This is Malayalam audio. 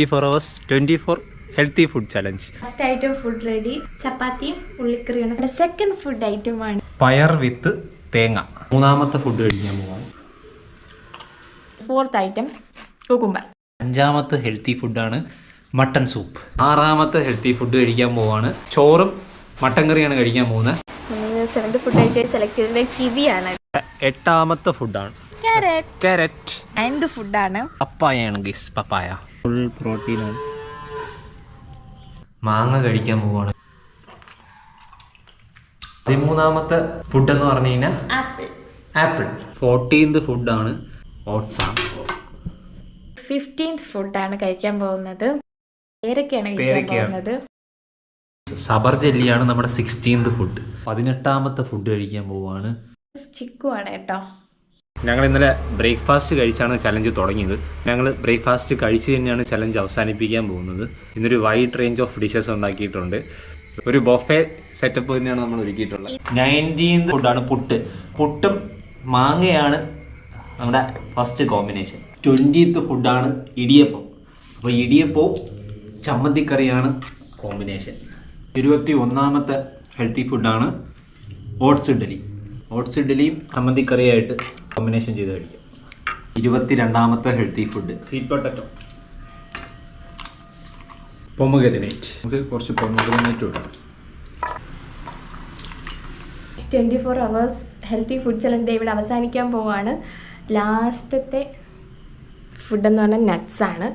24 hours 24 healthy food challenge. First item food ready. Chapati, ullikariയാണ്. The second food item ആണ് പയർ വിത്ത് തേങ്ങ. മൂന്നാമത്തെ ഫുഡ് കഴിക്കാൻ പോവാണ്. Fourth item cucumber. അഞ്ചാമത്തെ ഹെൽത്തി ഫുഡാണ് മട്ടൺ സൂപ്പ്. ആറാമത്തെ ഹെൽത്തി ഫുഡ് കഴിക്കാൻ പോവാണ് ചോറും മട്ടൻ കറിയാണ് കഴിക്കാൻ പോകുന്നത്. സെവൻത് ഫുഡ് ആയിട്ട് സെലക്ട് ചെയ്തത് കിവി ആണ്. എട്ടാമത്തെ ഫുഡാണ് കാരറ്റ്. നയൻത് ഫുഡാണ് പപ്പായാണ് ഗൈസ്. പപ്പായ ഫുൾ പ്രോട്ടീനാണ്. മാങ്ങ കഴിക്കാൻ പോവാണ്. 13ാമത്തെ ഫുഡ് എന്ന് പറഞ്ഞു കഴിഞ്ഞാൽ ആപ്പിൾ. 14th ഫുഡാണ് ഓട്സ് ആണ്. 15th ഫുഡാണ് കഴിക്കാൻ പോകുന്നത്. പേരൊക്കെയാണ് കഴിക്കാൻ പോകുന്നത്. സബർ ജെല്ലിയാണ് നമ്മുടെ 16th ഫുഡ്. 18ാമത്തെ ഫുഡ് കഴിക്കാൻ പോവാണ് ചിക്കു ആണ് കേട്ടോ. ഞങ്ങൾ ഇന്നലെ ബ്രേക്ക്ഫാസ്റ്റ് കഴിച്ചാണ് ചലഞ്ച് തുടങ്ങിയത്. ഞങ്ങൾ ബ്രേക്ക്ഫാസ്റ്റ് കഴിച്ച് തന്നെയാണ് ചലഞ്ച് അവസാനിപ്പിക്കാൻ പോകുന്നത്. ഇന്നൊരു വൈഡ് റേഞ്ച് ഓഫ് ഡിഷസ് ഉണ്ടാക്കിയിട്ടുണ്ട്. ഒരു ബൊഫെ സെറ്റപ്പ് തന്നെയാണ് നമ്മൾ ഒരുക്കിയിട്ടുള്ളത്. 19th ഫുഡാണ് പുട്ട്. പുട്ടും മാങ്ങയാണ് നമ്മുടെ ഫസ്റ്റ് കോമ്പിനേഷൻ. 20th ഫുഡാണ് ഇടിയപ്പം. അപ്പോൾ ഇടിയപ്പവും ചമ്മന്തിക്കറിയാണ് കോമ്പിനേഷൻ. 21ാമത്തെ ഹെൽത്തി ഫുഡാണ് ഓട്സ് ഇഡ്ഡലി. ഓട്സ് ഇഡ്ഡലിയും ചമ്മന്തിക്കറിയായിട്ട് കോമ്പിനേഷൻ ചെയ്ത് കഴിക്കാം. 22ാമത്തെ healthy food sweet potato. Pomegranate. നമുക്ക് കുറച്ച് പൊമഗ്രനേറ്റ് കൊടുക്കാം. 24 hours ഹെൽത്തി ഫുഡ് ചലഞ്ച് ഇവിടെ അവസാനിക്കാൻ പോവാണ്. ലാസ്റ്റത്തെ ഫുഡ് എന്ന് പറഞ്ഞാൽ നട്ട്സ് ആണ്.